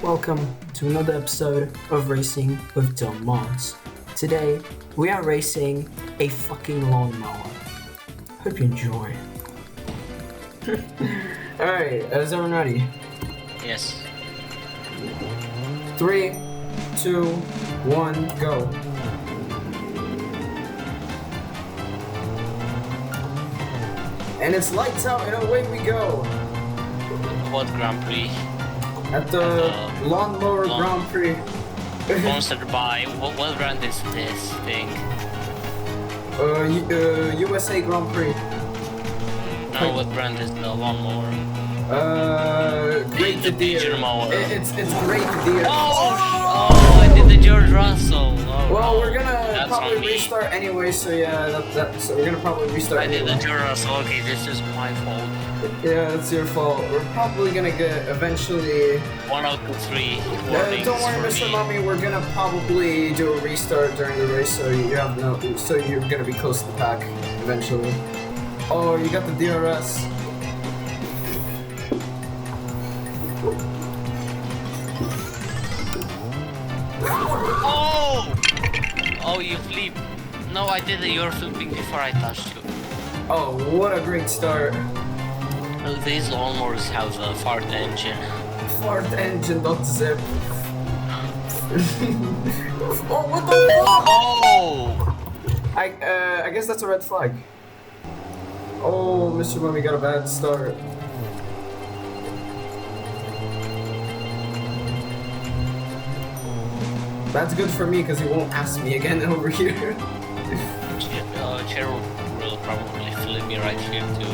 Welcome to another episode of Racing with Lawnmowers. Today, we are racing a fucking lawnmower. Hope you enjoy. Alright, is everyone ready? Yes. 3, 2, 1, go. And it's lights out and away we go. What Grand Prix? At the Lawnmower Grand Prix. Sponsored by what brand is this thing? USA Grand Prix. No, what brand is the lawnmower? Great the Deer. mower. It's Great Deer. Oh, I did the George Russell. Oh, well, no. we're gonna That's probably on me. restart anyway, so yeah, so we're gonna probably restart I did anyway. the George Russell. Okay, this is my fault. Yeah, it's your fault. We're probably gonna get eventually. 1 out of 3 Don't warnings worry, for Mr. me. Mommy. We're gonna probably do a restart during the race, so you're gonna be close to the pack eventually. Oh, you got the DRS. Oh! Oh, you flip. No, I did it. You're flipping before I touched you. Oh, what a great start. These lawnmowers have a fart engine. Fart engine dot zip. Oh, what the fuck? Oh! I guess that's a red flag. Oh, Mr. Mummy got a bad start. That's good for me because he won't ask me again over here. Chair will probably flip me right here to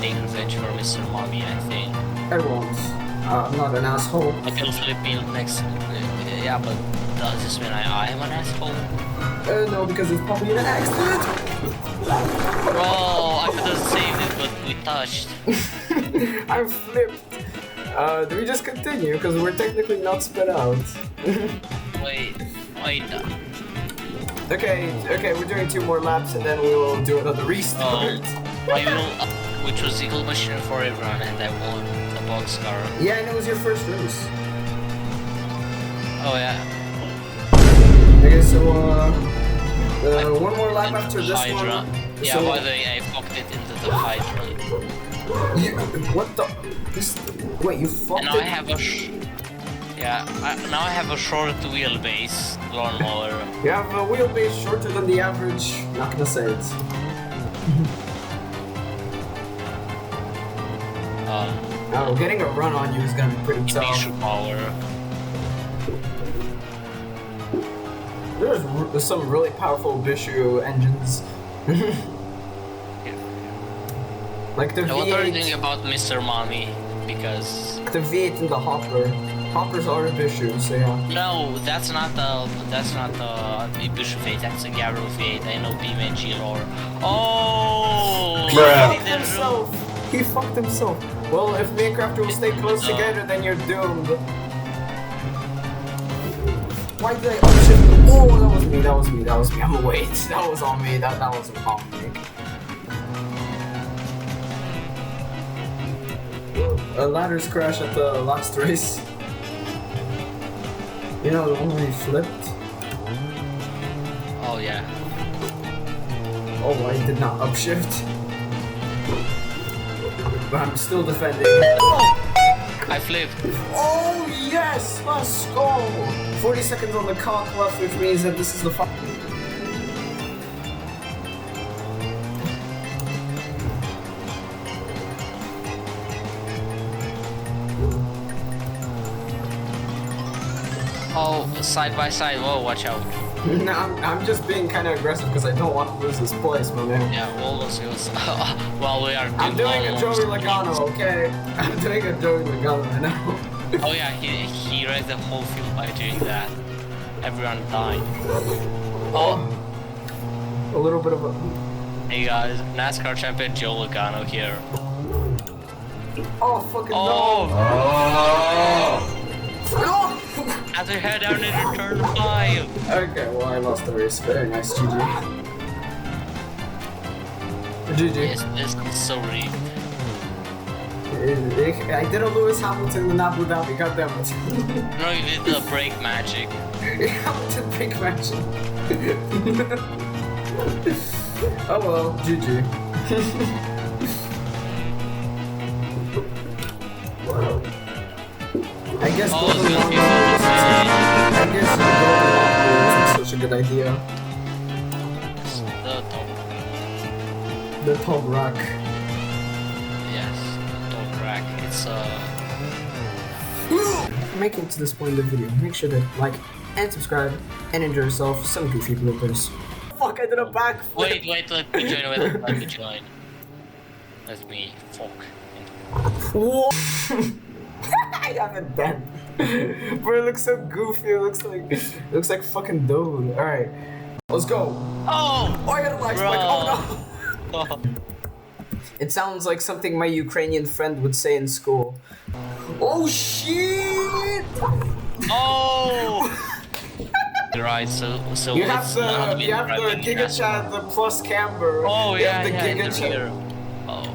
take revenge for Mr. Mommy, I think. I won't. I'm not an asshole. I can flip me next. Yeah, but does this mean I am an asshole? No, because it's probably an accident. Bro, I could have saved it, but we touched. I flipped. Do we just continue? Because we're technically not sped out. Wait. Okay, we're doing 2 more laps and then we will do another restart. I will, which was equal machine for everyone, and I won the boxcar. Yeah, and it was your first race. Oh yeah. Okay, so one more lap after this Hydra. one. Yeah, So, by the way, I fucked it into the hydrant. what the? Wait, you fucked And now it? I have now I have a short wheelbase lawnmower. You have a wheelbase shorter than the average. Not gonna say it. Oh, getting a run on you is gonna be pretty tough. Initial power. There's some really powerful Bishu engines. Like the I wonder V8. anything about Mr. Mommy, because The V8 and the Hopper. Hoppers are a Bishu, so yeah. no, that's not the Ibisu V8, that's a Garo V8. I know BeamNG lore. Oh, He fucked himself. He fucked himself. Well, if me and Crafter will stay close together, then you're doomed. Why did I upshift? Oh, that was me. I'm wait. That was on me. That wasn't on me. Ladders crash at the last race. You know, the one where he flipped? Oh yeah. Oh, I did not upshift. But I'm still defending. I flipped. Oh, yes! Let's go! 40 seconds on the clock left, which means that this is the final. Oh, side by side. Whoa, watch out. No, I'm just being kind of aggressive because I don't want to lose this place, my man. Yeah, almost it was. Well, we are. I'm doing a almost. Joey Logano, okay? I'm doing a Joey Logano right now. Oh yeah, he read the whole field by doing that. Everyone died. Oh, A little bit of a... hey guys, NASCAR champion Joe Logano here. Oh, fucking Oh, no! as we head down into turn 5. Okay, well, I lost the race. Very nice, GG. GG. Yes, this is so rigged. I did a Lewis Hamilton in Abu Dhabi, goddammit. No, you did the brake magic. Hamilton brake magic. Oh well, GG. I guess Oh, golden it's gonna be lawnmower fun. I guess the golden lawnmower wasn't such a good idea. It's the top. The top rock. Yes, the top rack. It's Making it to this point in the video, make sure to like and subscribe and enjoy yourself some goofy bloopers. Fuck, I did a backflip. Wait, let me join. Let me join. Let me fuck. Whoa. I haven't done. Bro, it looks so goofy. It looks like fucking dude. All right, let's go. Oh! Oh, I got a lag Bro. spike. Oh no. It sounds like something my Ukrainian friend would say in school. Oh shit! Oh! Right, so You have it's the not Giga Chat, the plus camber. Oh You yeah, have the yeah, in Giga the Chat. rear. Oh.